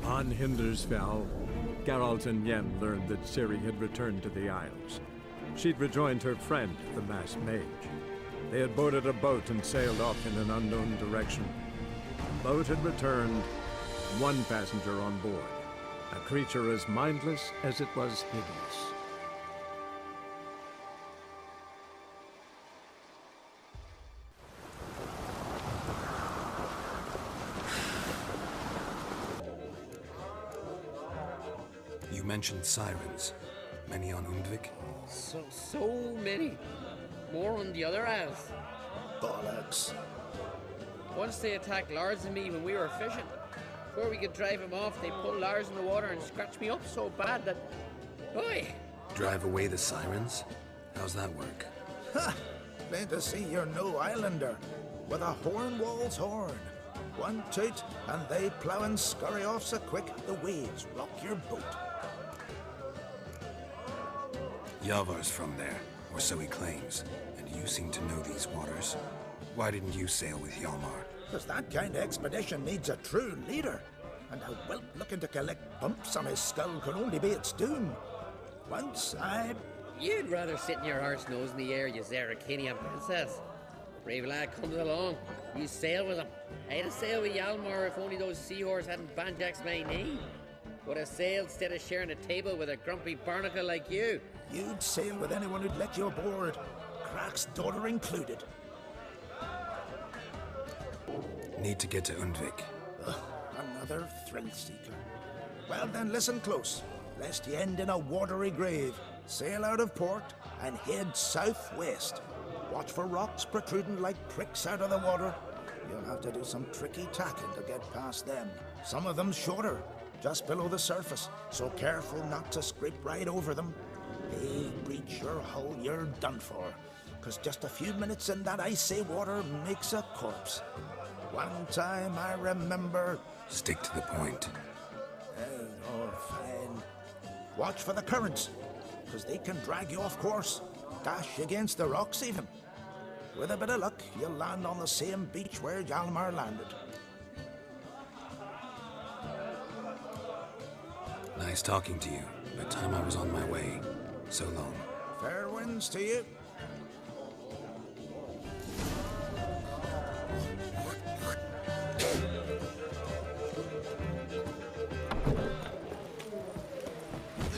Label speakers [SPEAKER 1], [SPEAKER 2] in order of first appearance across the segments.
[SPEAKER 1] On Hindersfell, Geralt and Yen learned that Ciri had returned to the Isles. She'd rejoined her friend, the masked mage. They had boarded a boat and sailed off in an unknown direction. The boat had returned, one passenger on board, a creature as mindless as it was hideous.
[SPEAKER 2] You mentioned Sirens. Many on Undvik?
[SPEAKER 3] So many. More on the other isles.
[SPEAKER 4] Bollocks.
[SPEAKER 3] Once they attacked Lars and me when we were fishing. Before we could drive him off, they pulled Lars in the water and scratched me up so bad that... Oi!
[SPEAKER 2] Drive away the Sirens? How's that work?
[SPEAKER 4] Ha! Plain to see you're no islander. With a horn wall's horn. One toot, and they plough and scurry off so quick the waves rock your boat.
[SPEAKER 2] Hjalmar's from there, or so he claims, and you seem to know these waters. Why didn't you sail with Hjalmar?
[SPEAKER 4] Because that kind of expedition needs a true leader. And a whelp looking to collect bumps on his skull can only be its doom. Once
[SPEAKER 3] You'd rather sit in your horse nose in the air, you Zaracanian princess. Brave lad comes along. You sail with him. I'd have sailed with Hjalmar if only those seahorses hadn't banjaxed my knee. Would have sailed instead of sharing a table with a grumpy barnacle like you.
[SPEAKER 4] You'd sail with anyone who'd let you aboard. Crache's daughter included.
[SPEAKER 2] Need to get to Undvik.
[SPEAKER 4] Another thrill-seeker. Well then, listen close, lest you end in a watery grave. Sail out of port and head southwest. Watch for rocks protruding like pricks out of the water. You'll have to do some tricky tacking to get past them. Some of them shorter, just below the surface, so careful not to scrape right over them. They breach your hull, you're done for. 'Cause just a few minutes in that icy water makes a corpse. One time I remember...
[SPEAKER 2] Stick to the point.
[SPEAKER 4] Oh, fine. Watch for the currents, 'cause they can drag you off course. Dash against the rocks even. With a bit of luck, you'll land on the same beach where Hjalmar landed.
[SPEAKER 2] Nice talking to you. By the time I was on my way. So long.
[SPEAKER 4] Fair winds to you.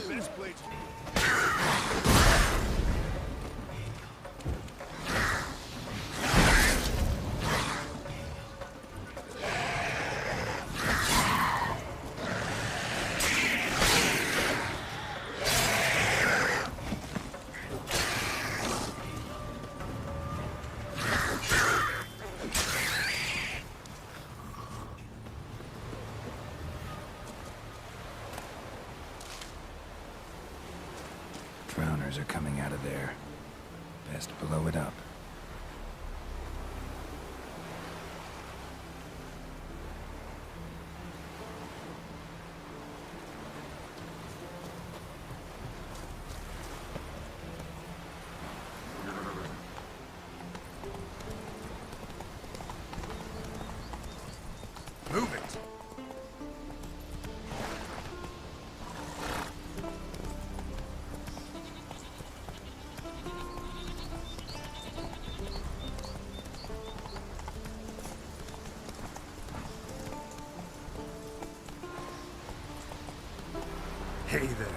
[SPEAKER 5] Best plate.
[SPEAKER 2] Drowners are coming out of there. Best blow it up.
[SPEAKER 5] Move it.
[SPEAKER 2] Hey there.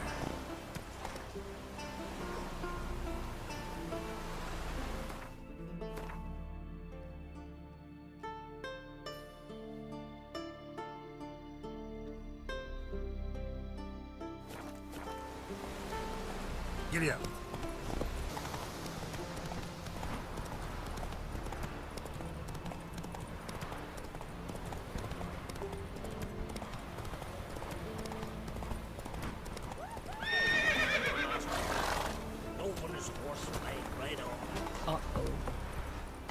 [SPEAKER 2] Giddy up.
[SPEAKER 6] Open his horse leg right off.
[SPEAKER 3] Uh-oh.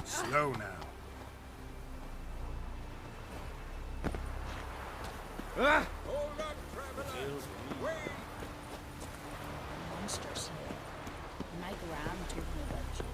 [SPEAKER 2] Slow now.
[SPEAKER 1] Ah!
[SPEAKER 5] Hold up, traveler. Wait.
[SPEAKER 7] Monsters. My gran told me about you.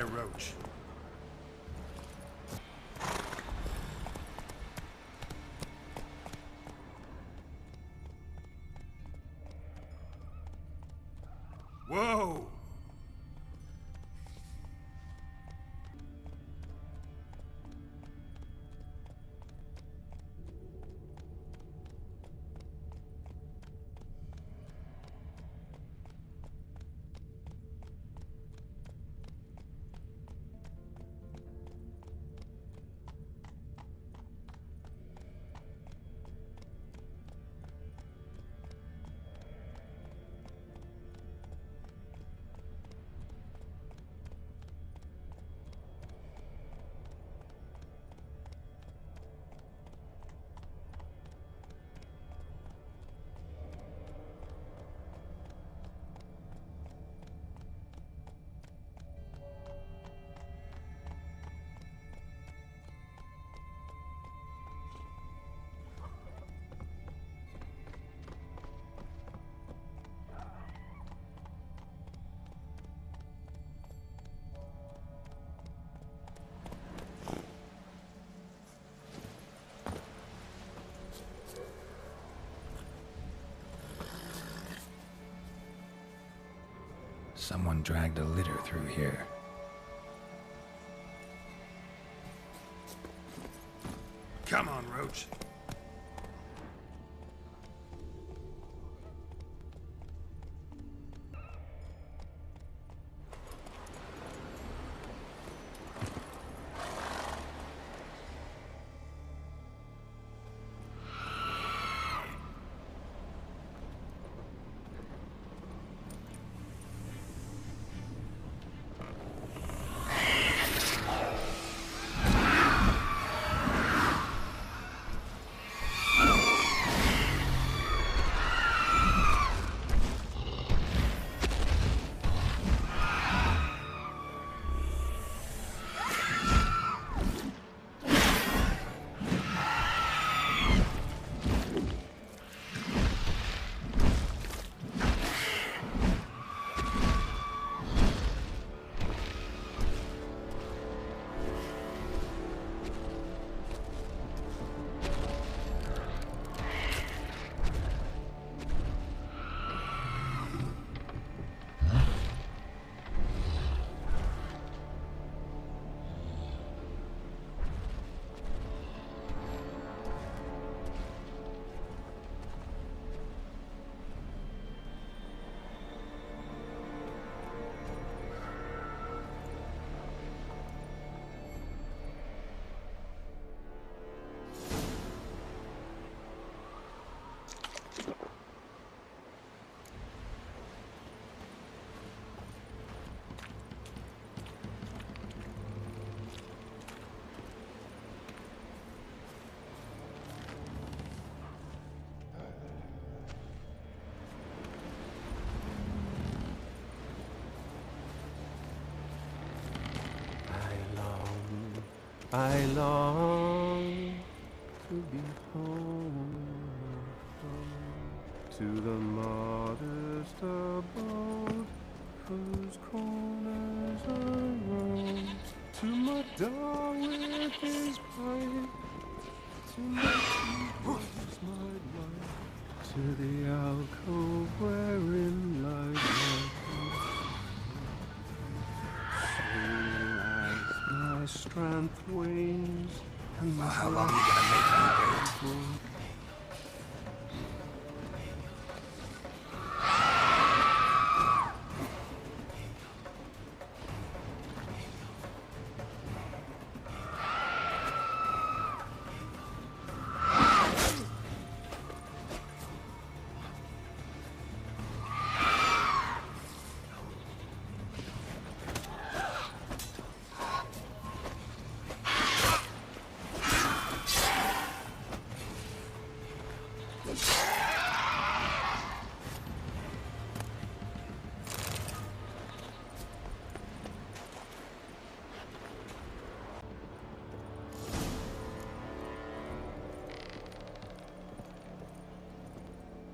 [SPEAKER 2] there, Roach. Whoa!
[SPEAKER 8] Someone dragged a litter through here.
[SPEAKER 2] Come on, Roach.
[SPEAKER 9] I long to be home, to the modest abode whose corners I roam, to my dog with his pipe, to my tears my life, to the alcove wherein lies my my strength wanes and
[SPEAKER 2] Well, how long are you gonna make me wait?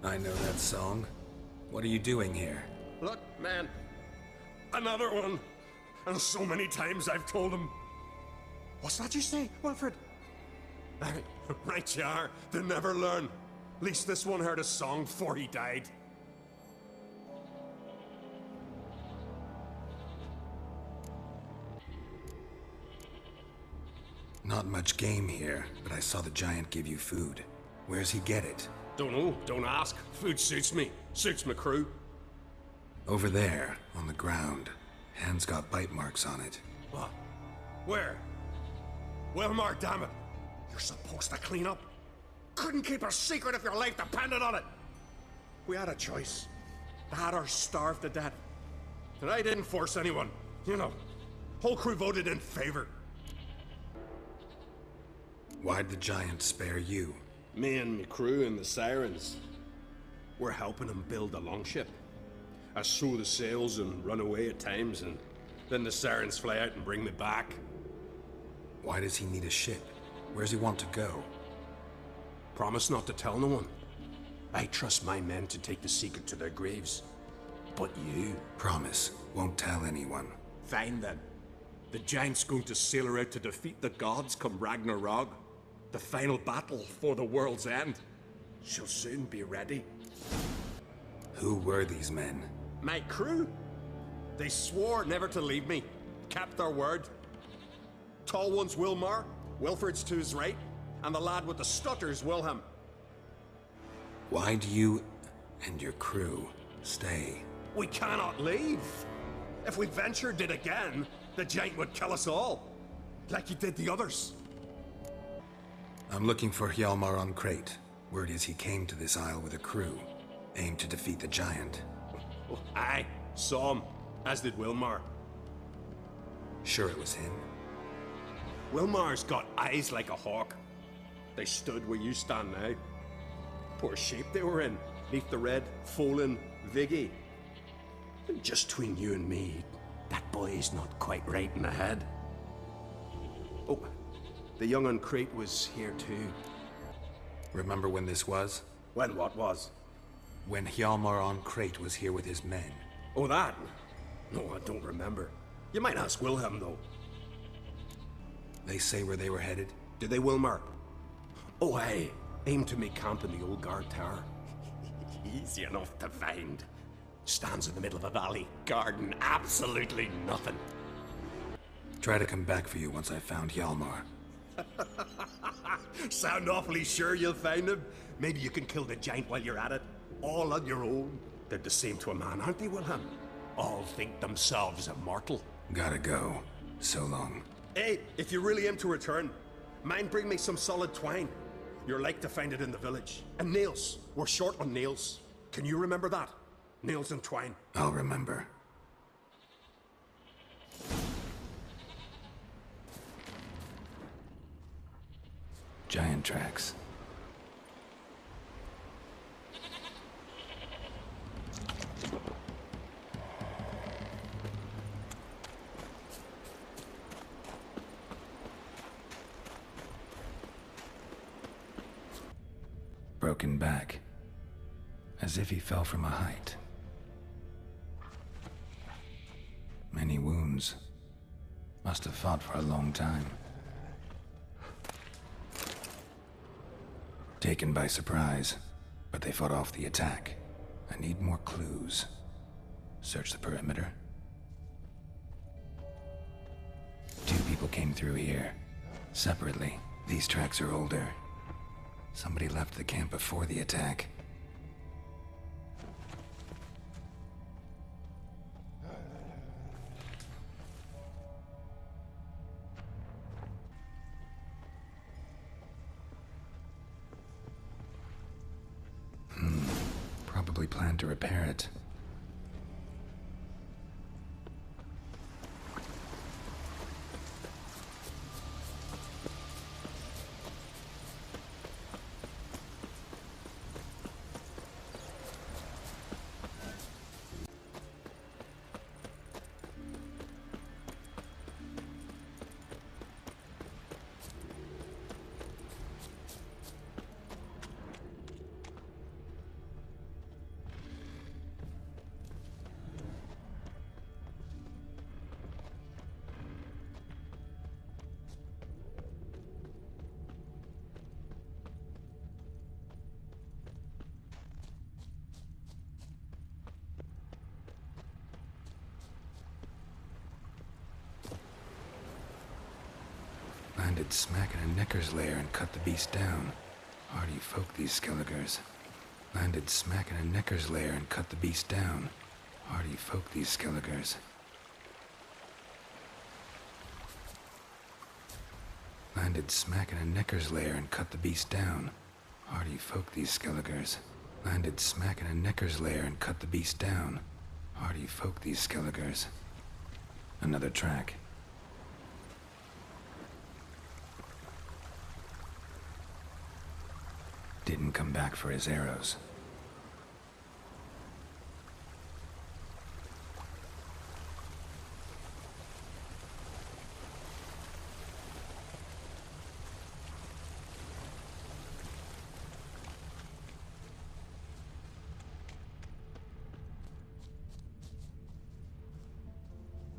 [SPEAKER 2] I know that song. What are you doing here?
[SPEAKER 5] Look, man. Another one. And so many times I've told him. What's that you say, Wilfred? Right you are. They never learn. At least this one heard a song before he died.
[SPEAKER 2] Not much game here, but I saw the giant give you food. Where's he get it?
[SPEAKER 5] Don't know, don't ask. Food suits me. Suits my crew.
[SPEAKER 2] Over there, on the ground. Hand's got bite marks on it.
[SPEAKER 5] What? Where? Hjalmar, damn it. You're supposed to clean up. Couldn't keep a secret if your life depended on it. We had a choice. That or starve to death. And I didn't force anyone. You know, whole crew voted in favor.
[SPEAKER 2] Why'd the giant spare you?
[SPEAKER 5] Me and my crew and the Sirens. We're helping him build a longship. I sew the sails and run away at times, and then the Sirens fly out and bring me back.
[SPEAKER 2] Why does he need a ship? Where's he want to go?
[SPEAKER 5] Promise not to tell no one. I trust my men to take the secret to their graves. But you...
[SPEAKER 2] Promise, won't tell anyone.
[SPEAKER 5] Fine then. The giant's going to sail her out to defeat the gods come Ragnarok. The final battle for the world's end. She'll soon be ready.
[SPEAKER 2] Who were these men?
[SPEAKER 5] My crew. They swore never to leave me. Kept their word. Tall one's Hjalmar, Wilfred's to his right, and the lad with the stutter's Wilhelm.
[SPEAKER 2] Why do you and your crew stay?
[SPEAKER 5] We cannot leave. If we ventured it again, the giant would kill us all. Like he did the others.
[SPEAKER 2] I'm looking for Hjalmar on Crache. Word is he came to this isle with a crew, aimed to defeat the giant.
[SPEAKER 5] Oh, aye, saw him, as did Hjalmar.
[SPEAKER 2] Sure it was him?
[SPEAKER 5] Hjalmar's got eyes like a hawk. They stood where you stand now. Poor shape they were in, neath the red, Folin, Viggy. And just between you and me, that boy's not quite right in the head. Oh, the young on Crache was here too.
[SPEAKER 2] Remember when this was?
[SPEAKER 5] When what was?
[SPEAKER 2] When Hjalmar on Crache was here with his men.
[SPEAKER 5] Oh, that? No, I don't remember. You might ask Wilhelm, though.
[SPEAKER 2] They say where they were headed?
[SPEAKER 5] Did they, Hjalmar? Oh, aye. Aim to make camp in the old guard tower. Easy enough to find. Stands in the middle of a valley. Garden, absolutely nothing.
[SPEAKER 2] Try to come back for you once I've found Hjalmar.
[SPEAKER 5] Sound awfully sure you'll find him? Maybe you can kill the giant while you're at it. All on your own. They're the same to a man, aren't they, Wilhelm? All think themselves immortal.
[SPEAKER 2] Gotta go. So long.
[SPEAKER 5] Hey, if you really aim to return, mind bring me some solid twine. You're like to find it in the village. And nails. We're short on nails. Can you remember that? Nails and twine.
[SPEAKER 2] I'll remember. Giant tracks. Broken back, as if he fell from a height. Many wounds. Must have fought for a long time. Taken by surprise, but they fought off the attack. I need more clues. Search the perimeter. 2 people came through here. Separately. These tracks are older. Somebody left the camp before the attack. Probably planned to repair it. Landed smack in a necker's lair and cut the beast down. Hardy folk, these Skelligers. Landed smack in a necker's lair and cut the beast down. Hardy folk, these Skelligers. Landed smack in a necker's lair and cut the beast down. Hardy folk, these Skelligers. Landed smack in a necker's lair and cut the beast down. Hardy folk, these Skelligers. Another track. Didn't come back for his arrows.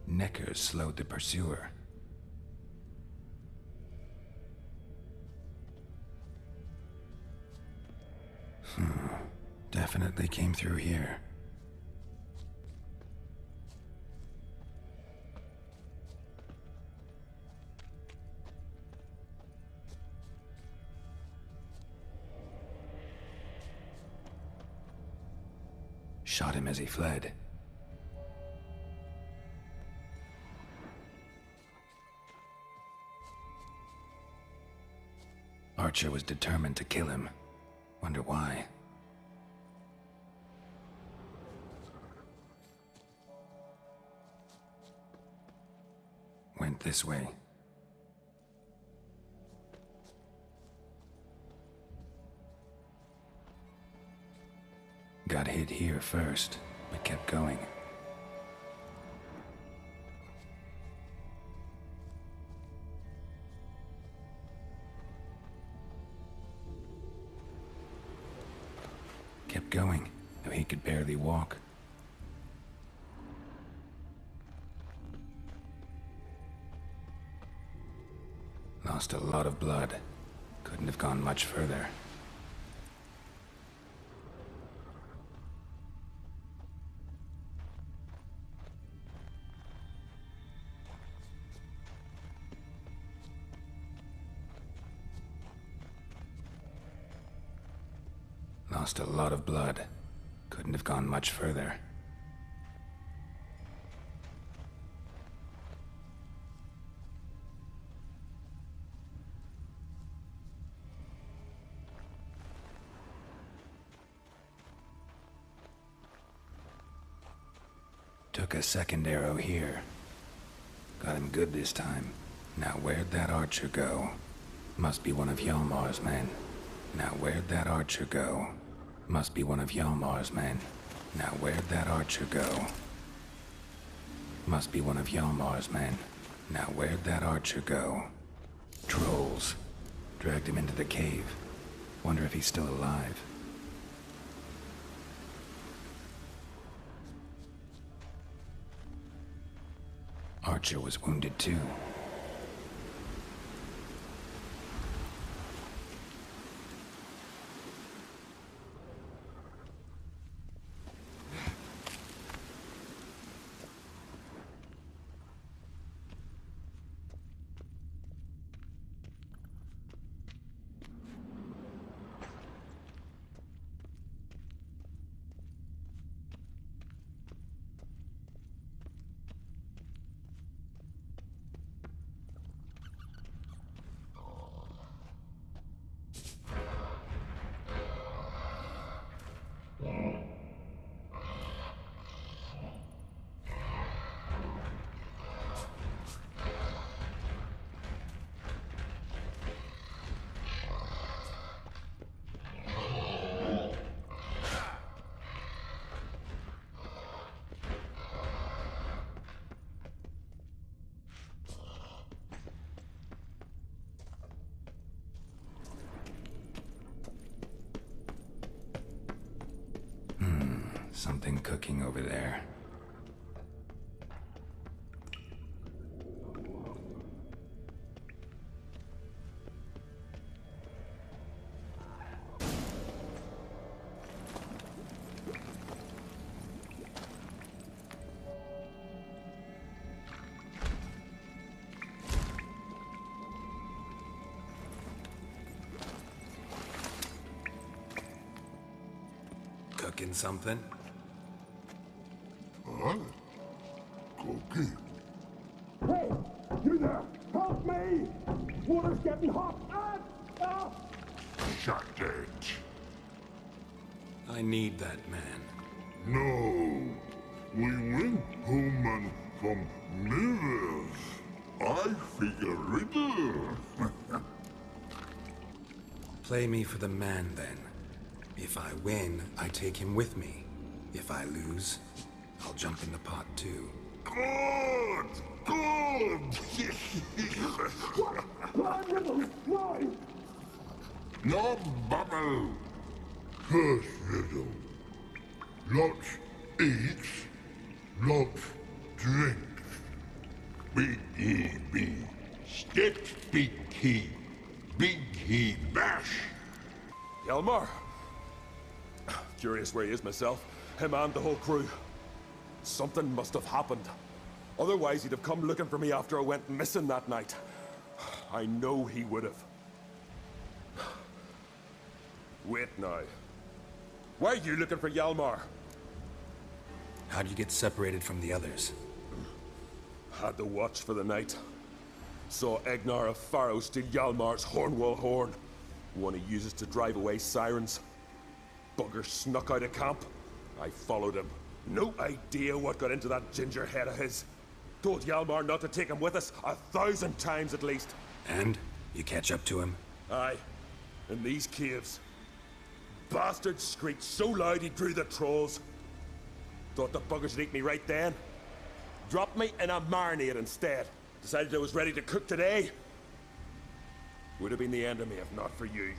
[SPEAKER 2] Neckers slowed the pursuer. Definitely came through here. Shot him as he fled. Archer was determined to kill him. Wonder why. Went this way. Got hit here first, but kept going. Kept going, though he could barely walk. Lost a lot of blood. Couldn't have gone much further. Lost a lot of blood. Couldn't have gone much further. Took a second arrow here. Got him good this time. Now where'd that archer go? Must be one of Hjalmar's men. Now where'd that archer go? Must be one of Hjalmar's men. Now where'd that archer go? Must be one of Hjalmar's men. Now where'd that archer go? Trolls. Dragged him into the cave. Wonder if he's still alive. Archer was wounded too. Something cooking over there. Cooking something?
[SPEAKER 10] Huh? Cooking?
[SPEAKER 11] Hey! You there! Help me! Water's getting hot!
[SPEAKER 10] Shut it.
[SPEAKER 2] I need that man.
[SPEAKER 10] No. We went home and from mirrors. I figure riddle.
[SPEAKER 2] Play me for the man, then. If I win, I take him with me. If I lose, I'll jump in the pot, too.
[SPEAKER 10] Good! Good! No bubble! First riddle. Lots eats, lots drinks. Big E B. Sticks big key. Big key bash.
[SPEAKER 12] Hjalmar? Curious where he is myself. Him and the whole crew. Something must have happened. Otherwise he'd have come looking for me after I went missing that night. I know he would have. Wait now. Why are you looking for Hjalmar?
[SPEAKER 2] How'd you get separated from the others?
[SPEAKER 12] Had to watch for the night. Saw Egnar of Faro steal Hjalmar's Hornwall horn. One he uses to drive away Sirens. Bugger snuck out of camp. I followed him. No idea what got into that ginger head of his. Told Hjalmar not to take him with us 1,000 times at least.
[SPEAKER 2] And? You catch up to him?
[SPEAKER 12] Aye. In these caves. Bastard screeched so loud he drew the trolls. Thought the buggers would eat me right then. Dropped me in a marinade instead. Decided I was ready to cook today. Would have been the end of me if not for you.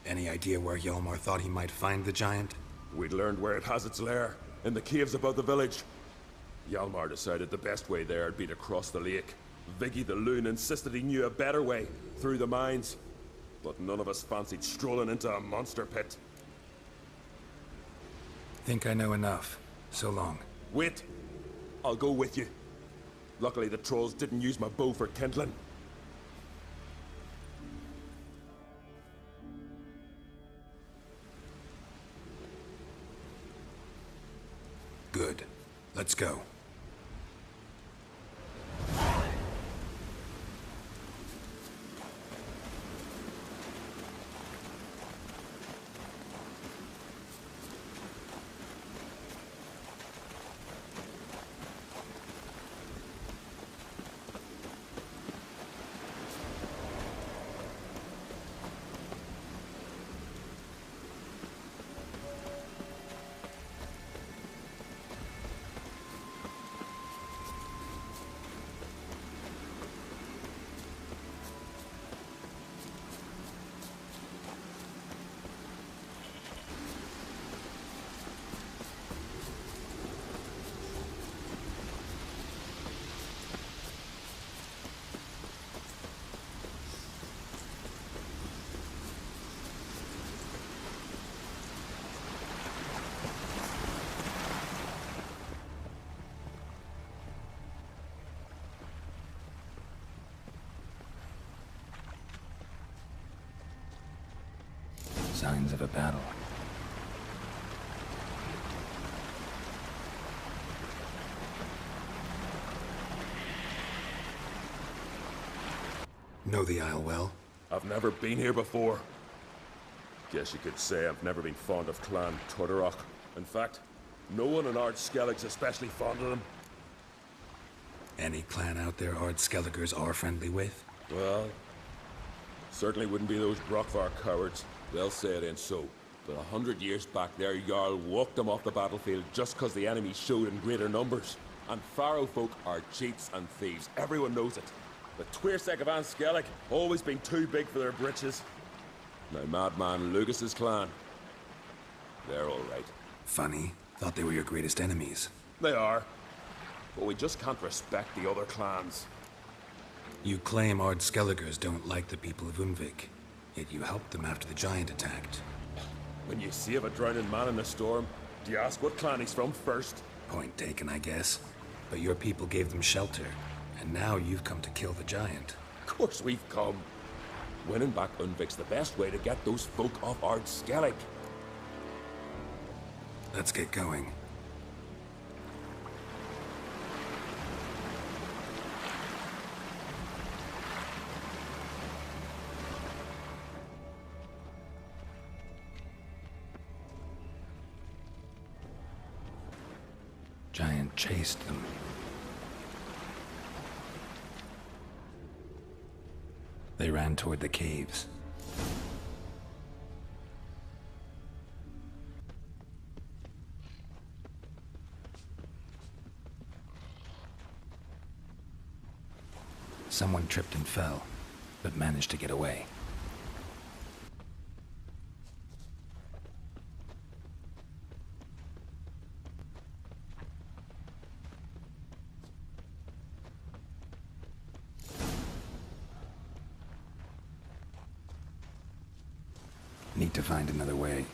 [SPEAKER 2] Any idea where Hjalmar thought he might find the giant?
[SPEAKER 12] We'd learned where it has its lair, in the caves above the village. Hjalmar decided the best way there would be to cross the lake. Viggy the loon insisted he knew a better way, through the mines. But none of us fancied strolling into a monster pit.
[SPEAKER 2] Think I know enough. So long.
[SPEAKER 12] Wait. I'll go with you. Luckily the trolls didn't use my bow for kindling.
[SPEAKER 2] Good. Let's go.
[SPEAKER 8] Signs of a battle.
[SPEAKER 2] Know the Isle well?
[SPEAKER 12] I've never been here before. Guess you could say I've never been fond of Clan Tudorok. In fact, no one in Urskar especially fond of them.
[SPEAKER 2] Any clan out there Urdskelligers are friendly with?
[SPEAKER 12] Well, certainly wouldn't be those Brockvar cowards. They'll say it ain't so. But 100 years back their Jarl walked them off the battlefield just because the enemy showed in greater numbers. And Faro folk are cheats and thieves. Everyone knows it. The Twirsec of Urskar always been too big for their britches. Now Madman Lucas's clan, they're all right.
[SPEAKER 2] Funny. Thought they were your greatest enemies.
[SPEAKER 12] They are. But we just can't respect the other clans.
[SPEAKER 2] You claim Urdskelligers don't like the people of Undvik. Yet you helped them after the giant attacked.
[SPEAKER 12] When you save a drowning man in a storm, do you ask what clan he's from first?
[SPEAKER 2] Point taken, I guess. But your people gave them shelter, and now you've come to kill the giant.
[SPEAKER 12] Of course we've come. Winning back Undvik's the best way to get those folk off Urskar.
[SPEAKER 2] Let's get going. Giant chased them. They ran toward the caves. Someone tripped and fell, but managed to get away. Need to find another way.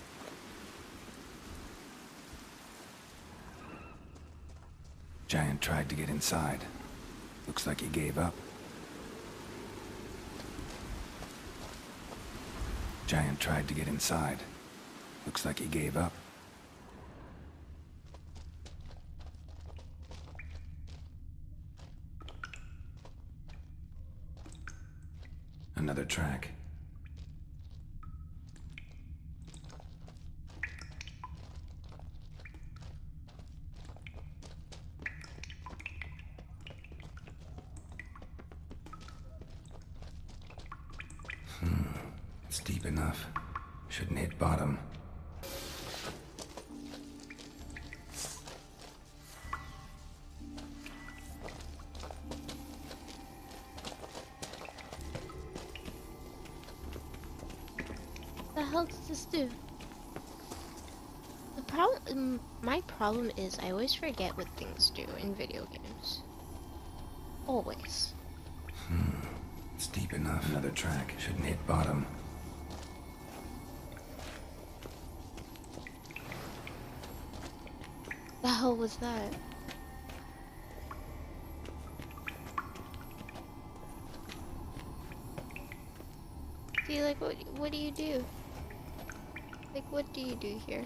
[SPEAKER 2] Giant tried to get inside. Looks like he gave up. Giant tried to get inside. Looks like he gave up. Another track. It's deep enough. Shouldn't hit bottom.
[SPEAKER 13] What the hell does this do? My problem is I always forget what things do in video games. Always.
[SPEAKER 2] It's deep enough. Another track. Shouldn't hit bottom.
[SPEAKER 13] The hell was that? See, like, what do you do? Like, what do you do here?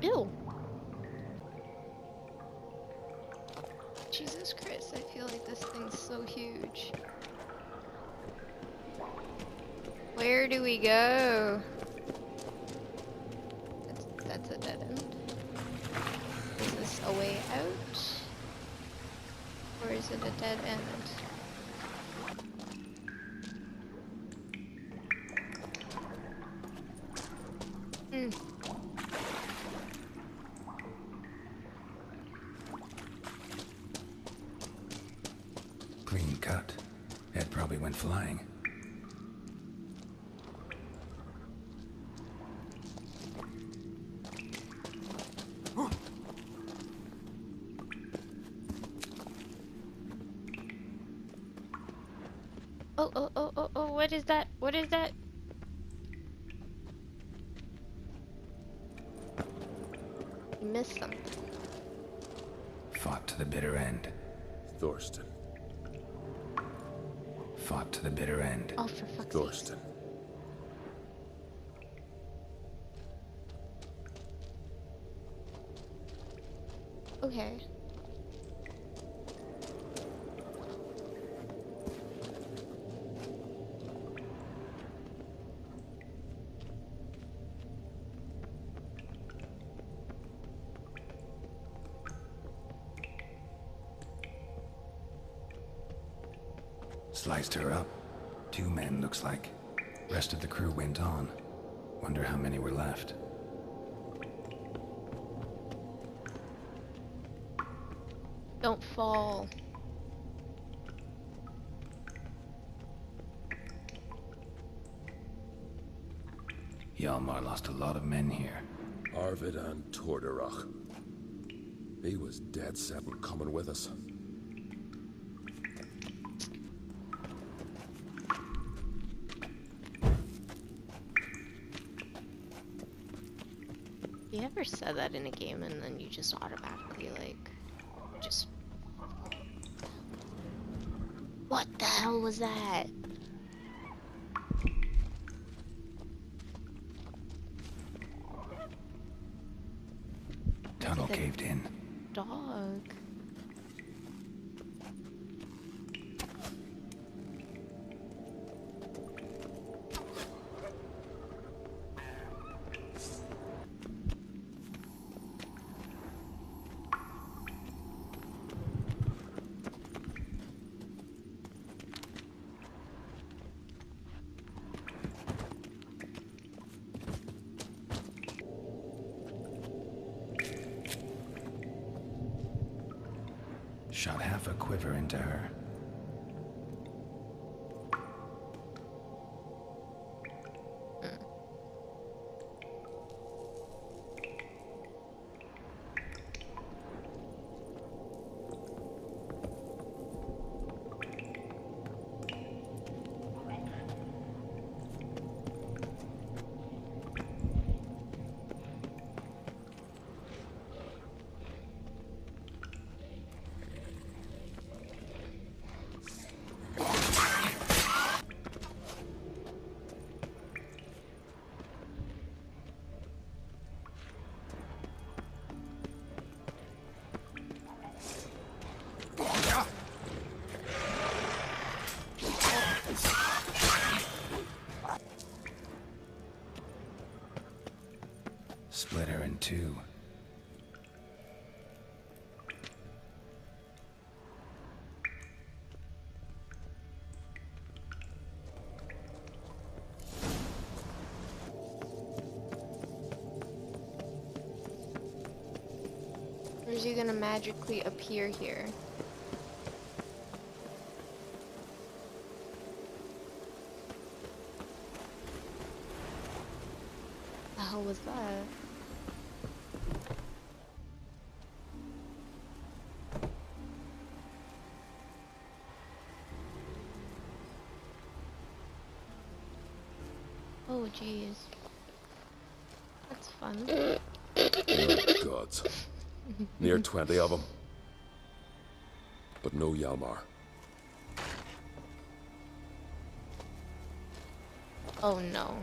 [SPEAKER 13] Ew. Jesus Christ, I feel like this thing's so huge. Where do we go? That's a dead end. Is this a way out? Or is it a dead end?
[SPEAKER 2] Clean cut. Head probably went flying.
[SPEAKER 13] Oh, what is that? What is that? You missed something.
[SPEAKER 2] Fought to the bitter end.
[SPEAKER 12] Thorsten.
[SPEAKER 2] Fought to the bitter end.
[SPEAKER 13] Oh, for fuck's sake.
[SPEAKER 12] Thorsten.
[SPEAKER 13] Okay.
[SPEAKER 2] Sliced her up. 2 men, looks like. Rest of the crew went on. Wonder how many were left.
[SPEAKER 13] Don't fall.
[SPEAKER 2] Hjalmar lost a lot of men here.
[SPEAKER 12] Arvid and Torderach. He was dead set on coming with us.
[SPEAKER 13] You ever said that in a game and then you just automatically, like, just... What the hell was that?
[SPEAKER 2] Tunnel caved in.
[SPEAKER 13] Dog.
[SPEAKER 2] Shot half a quiver into her. Split her in 2.
[SPEAKER 13] Or is he gonna magically appear here? The hell was that? Oh jeez. That's fun.
[SPEAKER 12] Oh, gods. Near 20 of them. But no Hjalmar.
[SPEAKER 13] Oh no.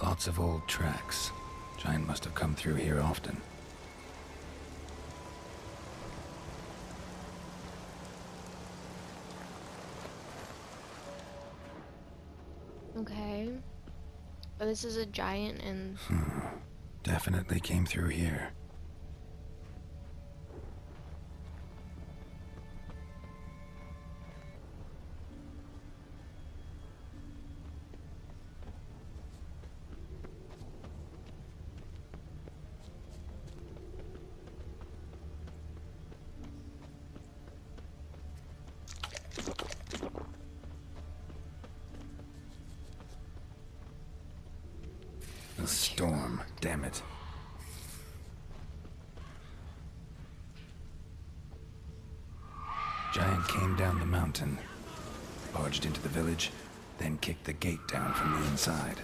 [SPEAKER 2] Lots of old tracks. Giant must have come through here often.
[SPEAKER 13] Okay. But this is a giant and...
[SPEAKER 2] Definitely came through here. A storm, damn it. Giant came down the mountain, barged into the village, then kicked the gate down from the inside.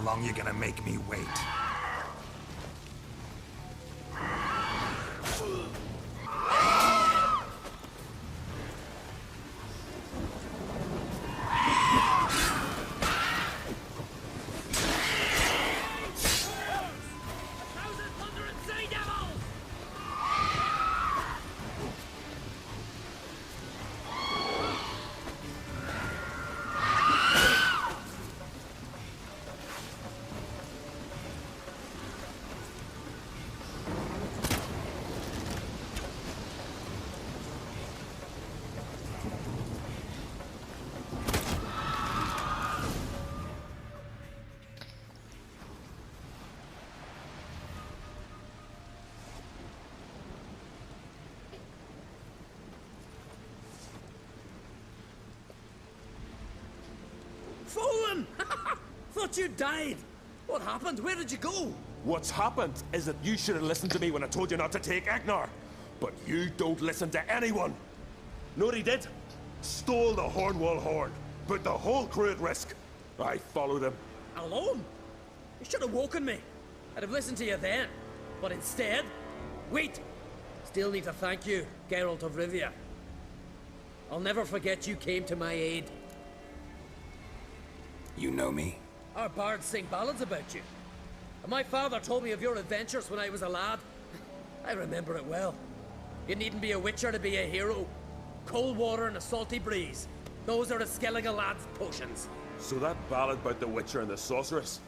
[SPEAKER 4] How long you gonna make me wait?
[SPEAKER 6] Fallen! Thought you died. What happened? Where did you go?
[SPEAKER 12] What's happened is that you should have listened to me when I told you not to take Agnar. But you don't listen to anyone. Know what he did? Stole the Hornwall horn. Put the whole crew at risk. I followed him.
[SPEAKER 6] Alone? You should have woken me. I'd have listened to you then. But instead... Wait! Still need to thank you, Geralt of Rivia. I'll never forget you came to my aid.
[SPEAKER 2] You know me?
[SPEAKER 6] Our bards sing ballads about you. And my father told me of your adventures when I was a lad. I remember it well. You needn't be a witcher to be a hero. Cold water and a salty breeze. Those are a Skellige lad's potions.
[SPEAKER 12] So that ballad about the Witcher and the Sorceress,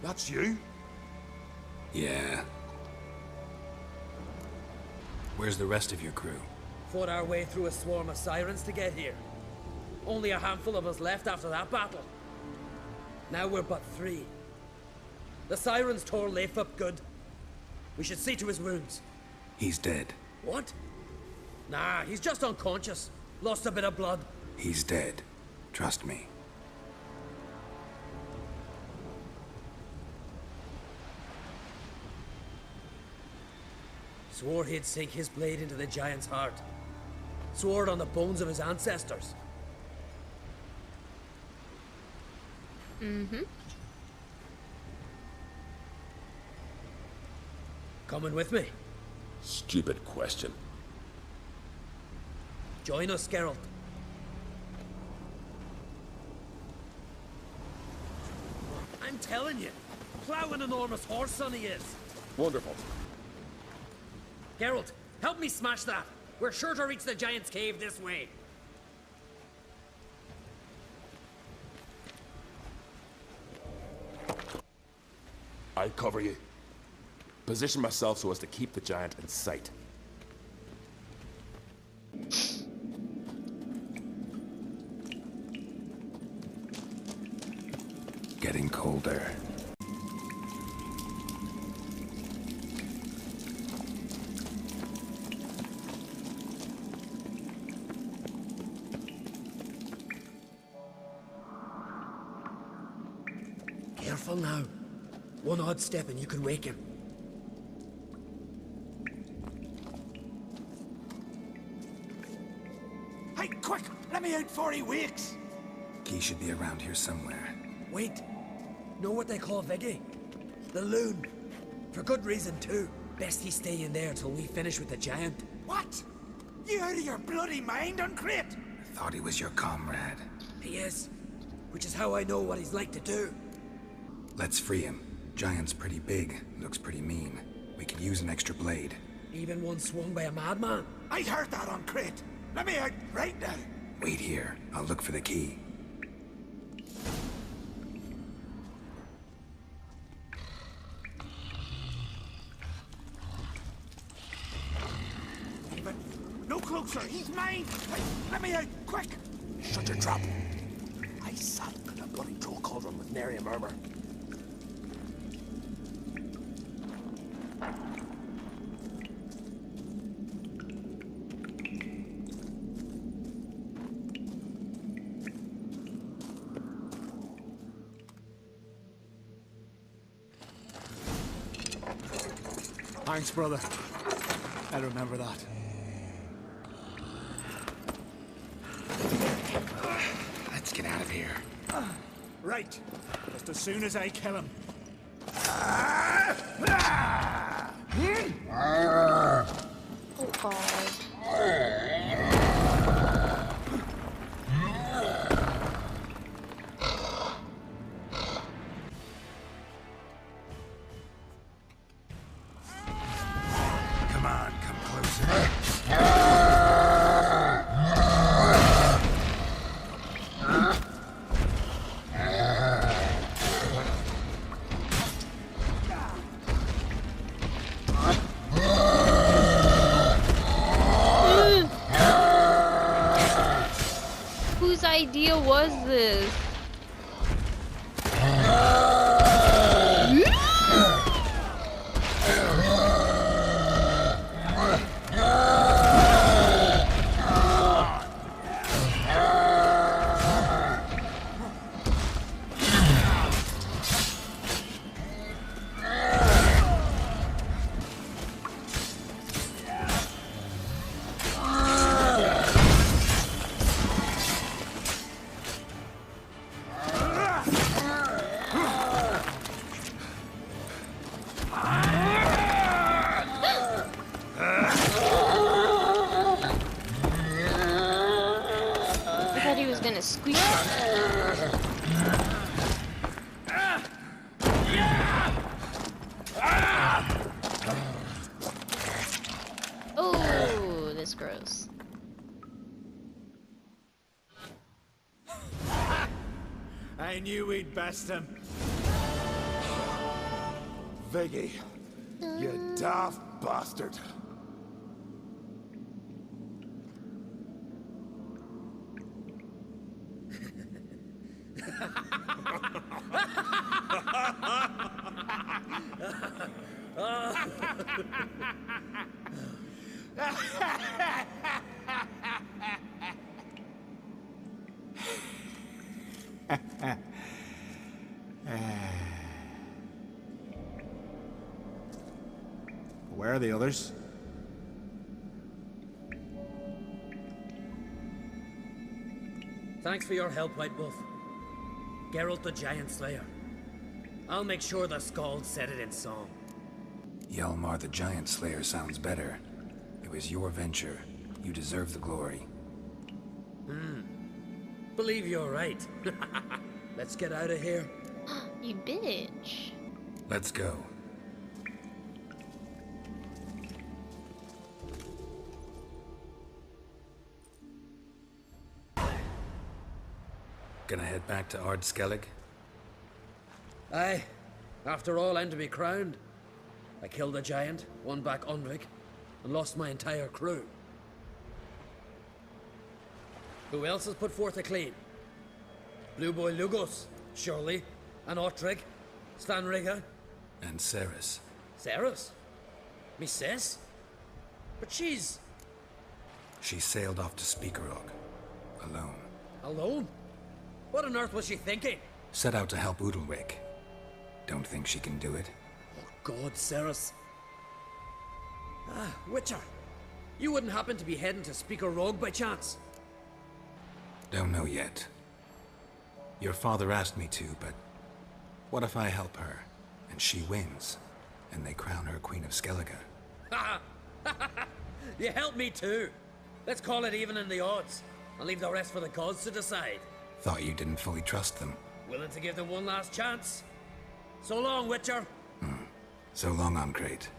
[SPEAKER 12] that's you?
[SPEAKER 2] Yeah. Where's the rest of your crew?
[SPEAKER 6] Fought our way through a swarm of Sirens to get here. Only a handful of us left after that battle. Now we're but 3. The Sirens tore Leif up good. We should see to his wounds.
[SPEAKER 2] He's dead.
[SPEAKER 6] What? Nah, he's just unconscious. Lost a bit of blood.
[SPEAKER 2] He's dead. Trust me.
[SPEAKER 6] Swore he'd sink his blade into the giant's heart. Swore it on the bones of his ancestors.
[SPEAKER 13] Mm-hmm.
[SPEAKER 6] Coming with me?
[SPEAKER 12] Stupid question.
[SPEAKER 6] Join us, Geralt. I'm telling you, plow an enormous horse son he is.
[SPEAKER 12] Wonderful.
[SPEAKER 6] Geralt, help me smash that. We're sure to reach the giant's cave this way.
[SPEAKER 12] I'll cover you. Position myself so as to keep the giant in sight.
[SPEAKER 2] Getting colder.
[SPEAKER 6] Careful now. One odd step and you can wake him.
[SPEAKER 4] Hey, quick! Let me out before he wakes!
[SPEAKER 2] Key should be around here somewhere.
[SPEAKER 6] Wait. Know what they call Viggy? The loon. For good reason, too. Best he stay in there till we finish with the giant.
[SPEAKER 4] What? You out of your bloody mind, Uncrate?
[SPEAKER 2] I thought he was your comrade.
[SPEAKER 6] He is. Which is how I know what he's like to do.
[SPEAKER 2] Let's free him. Giant's pretty big, looks pretty mean. We could use an extra blade.
[SPEAKER 6] Even one swung by a madman.
[SPEAKER 4] I heard that, Uncrate. Let me out right now.
[SPEAKER 2] Wait here. I'll look for the key.
[SPEAKER 4] But no closer. He's mine. Hey, let me out, quick. Shut your trap. I sat in a bloody troll cauldron with nary a murmur.
[SPEAKER 9] Thanks, brother. I remember that.
[SPEAKER 2] Let's get out of here.
[SPEAKER 9] Right. Just as soon as I kill him.
[SPEAKER 13] Oh god.
[SPEAKER 2] Come on, come closer.
[SPEAKER 13] Whose idea was this? Gonna squeak. Oh, that's gross.
[SPEAKER 9] I knew we'd best him.
[SPEAKER 4] Viggy, you daft bastard.
[SPEAKER 9] Where are the others?
[SPEAKER 6] Thanks for your help, White Wolf. Geralt the Giant Slayer. I'll make sure the Scald said it in song.
[SPEAKER 2] Hjalmar the Giant Slayer sounds better. It was your venture. You deserve the glory.
[SPEAKER 6] Believe you're right. Let's get out of here.
[SPEAKER 13] You bitch.
[SPEAKER 2] Let's go. Gonna head back to Urskar?
[SPEAKER 6] Aye. After all, I'm to be crowned. I killed a giant, won back Undvik, and lost my entire crew. Who else has put forth a claim? Blue Boy Lugos, surely, and Ottrig, Stanrigga.
[SPEAKER 2] And Sirens.
[SPEAKER 6] Sirens? Me sis? But she's...
[SPEAKER 2] She sailed off to Speakerog. Alone.
[SPEAKER 6] alone? What on earth was she thinking?
[SPEAKER 2] Set out to help Undvik. Don't think she can do it?
[SPEAKER 6] Oh God, Sirens. Witcher. You wouldn't happen to be heading to Speaker Rogue by chance?
[SPEAKER 2] Don't know yet. Your father asked me to, but what if I help her, and she wins, and they crown her Queen of Skellige?
[SPEAKER 6] You helped me too. Let's call it even in the odds, and leave the rest for the gods to decide.
[SPEAKER 2] Thought you didn't fully trust them.
[SPEAKER 6] Willing to give them one last chance? So long, Witcher.
[SPEAKER 2] So long, on Crate.